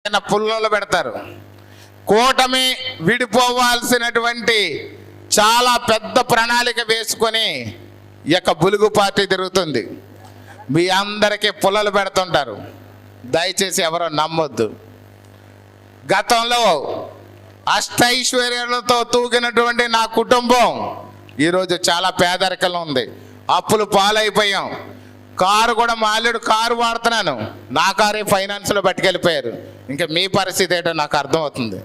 పుల్లలు పెడతారు. కూటమి విడిపోవాల్సినటువంటి చాలా పెద్ద ప్రణాళిక వేసుకొని ఈ యొక్క బులుగు పార్టీ తిరుగుతుంది. మీ అందరికీ పుల్లలు పెడుతుంటారు. దయచేసి ఎవరో నమ్మొద్దు. గతంలో అష్టైశ్వర్యాలతో తూగినటువంటి నా కుటుంబం ఈరోజు చాలా పేదరికంలో ఉంది. అప్పులు పాలైపోయాం. కారు కూడా మా అల్లుడు కారు వాడుతున్నాను, నా కారే ఫైనాన్స్లో పట్టుకెళ్ళిపోయారు. ఇంకా మీ పరిస్థితి ఏంటో నాకు అర్థమవుతుంది.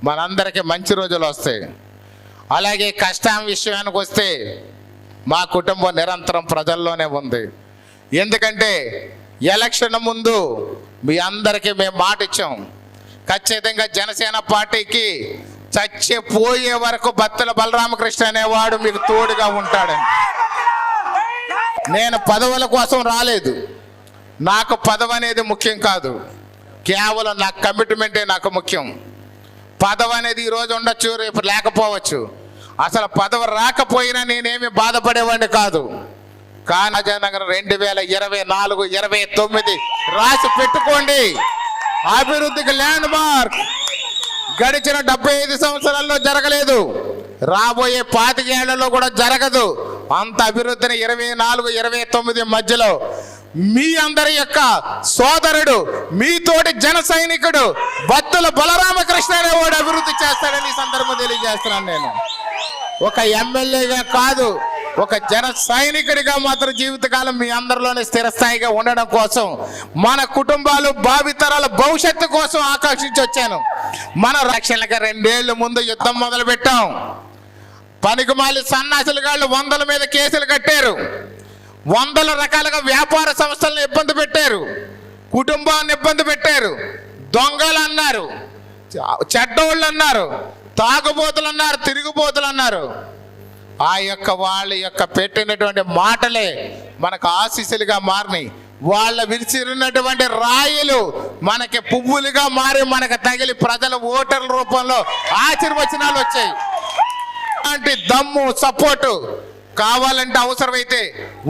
మనందరికీ మంచి రోజులు వస్తాయి. అలాగే కష్టం విషయానికి వస్తే మా కుటుంబం నిరంతరం ప్రజల్లోనే ఉంది. ఎందుకంటే ఎలక్షన్ ముందు మీ అందరికీ మేము మాట ఇచ్చాం, ఖచ్చితంగా జనసేన పార్టీకి చచ్చిపోయే వరకు బత్తుల బలరామకృష్ణ అనేవాడు మీకు తోడుగా ఉంటాడని. నేను పదవుల కోసం రాలేదు. నాకు పదవి అనేది ముఖ్యం కాదు, కేవలం నా కమిట్మెంటే నాకు ముఖ్యం. పదవి అనేది ఈరోజు ఉండొచ్చు, రేపు లేకపోవచ్చు. అసలు పదవి రాకపోయినా నేనేమి బాధపడేవాడిని కాదు. కానీ రాజానగరం 2024, 29 రాసి పెట్టుకోండి. అభివృద్ధికి ల్యాండ్ మార్క్. గడిచిన 75 సంవత్సరాల్లో జరగలేదు, రాబోయే 25 ఏళ్లలో కూడా జరగదు. అంత అభివృద్ధిని 24, 29 మధ్యలో మీ అందరి యొక్క సోదరుడు, మీతోటి జన సైనికుడు బత్తుల బలరామకృష్ణ అనేవాడు అభివృద్ధి చేస్తాడని ఈ సందర్భం తెలియజేస్తున్నాను. నేను ఒక ఎమ్మెల్యేగా కాదు, ఒక జన సైనికుడిగా మాత్రం జీవితకాలం మీ అందరిలోనే స్థిరస్థాయిగా ఉండడం కోసం, మన కుటుంబాలు భావితరాల భవిష్యత్తు కోసం ఆకాంక్షించి వచ్చాను. మన రక్షణకి 2 ఏళ్ల ముందు యుద్ధం మొదలు పెట్టాం. పనికిమాలి సన్నాసులు గాళ్ళు 100ల మీద కేసులు కట్టారు. 100 రకాలుగా వ్యాపార సంస్థలను ఇబ్బంది పెట్టారు, కుటుంబాన్ని ఇబ్బంది పెట్టారు. దొంగలు అన్నారు, చెడ్డోళ్ళు అన్నారు, తాగుబోతులు అన్నారు, తిరుగుబోతులు అన్నారు. ఆ యొక్క వాళ్ళ యొక్క పెట్టినటువంటి మాటలే మనకు ఆశీస్సులుగా మారినాయి. వాళ్ళ విరిచినటువంటి రాయిలు మనకి పువ్వులుగా మారి మనకు తగిలి ప్రజల ఓటర్ల రూపంలో ఆశీర్వచనాలు వచ్చాయి. అలాంటి దమ్ము సపోర్టు కావాలంటే అవసరమైతే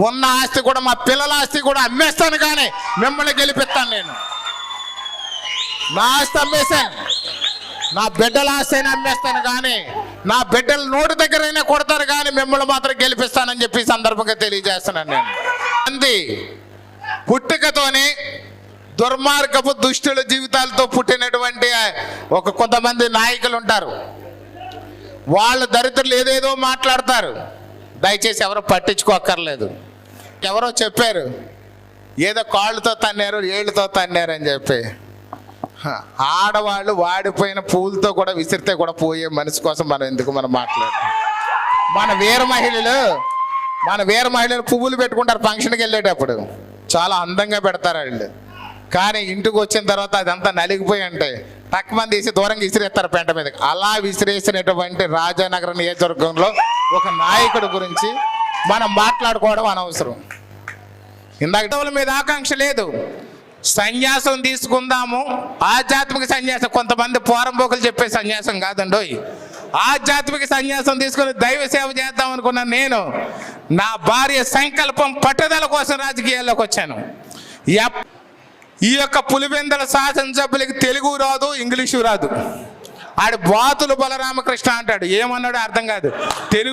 ఉన్న ఆస్తి కూడా, మా పిల్లల ఆస్తి కూడా అమ్మేస్తాను, కానీ మిమ్మల్ని గెలిపిస్తాను. నేను నా ఆస్తి అమ్మేశాను, నా బిడ్డల ఆస్తి అయినా అమ్మేస్తాను, కానీ నా బిడ్డల నోటి దగ్గరైనా కొడతారు, కానీ మిమ్మల్ని మాత్రం గెలిపిస్తానని చెప్పి సందర్భంగా తెలియజేస్తున్నాను. నేను అంది పుట్టుకతోనే దుర్మార్గపు దుష్టుల జీవితాలతో పుట్టినటువంటి కొంతమంది నాయకులు ఉంటారు. వాళ్ళు దరిద్రులు ఏదేదో మాట్లాడతారు. దయచేసి ఎవరో పట్టించుకోక్కర్లేదు. ఎవరో చెప్పారు ఏదో కాళ్ళతో తన్నారు, ఏళ్ళతో తన్నారు అని చెప్పి. ఆడవాళ్ళు వాడిపోయిన పూలతో కూడా విసిరితే కూడా పోయే మనిషి కోసం మనం ఎందుకు మాట్లాడతాం? మన వీర మహిళలు పువ్వులు పెట్టుకుంటారు ఫంక్షన్కి వెళ్ళేటప్పుడు, చాలా అందంగా పెడతారు వాళ్ళు. కానీ ఇంటికి వచ్చిన తర్వాత అదంతా నలిగిపోయి ఉంటాయి, తక్కువ తీసి దూరంగా విసిరేస్తారు పెంట మీద. అలా విసిరేసినటువంటి రాజానగరం నియోజకవర్గంలో ఒక నాయకుడి గురించి మనం మాట్లాడుకోవడం అనవసరం. ఇందాక మీద ఆకాంక్ష లేదు. సన్యాసం తీసుకుందాము, ఆధ్యాత్మిక సన్యాసం. కొంతమంది పోరంబోకులు చెప్పే సన్యాసం కాదండి, ఆధ్యాత్మిక సన్యాసం తీసుకుని దైవ సేవ చేద్దాం అనుకున్నాను. నేను నా భార్య సంకల్పం పట్టుదల కోసం రాజకీయాల్లోకి వచ్చాను. ఈ యొక్క పులివెందుల శాసనసభ్యులకి తెలుగు రాదు, ఇంగ్లీషు రాదు. ఆడు బాతులు బలరామకృష్ణ అంటాడు, ఏమన్నాడో అర్థం కాదు. తెలుగు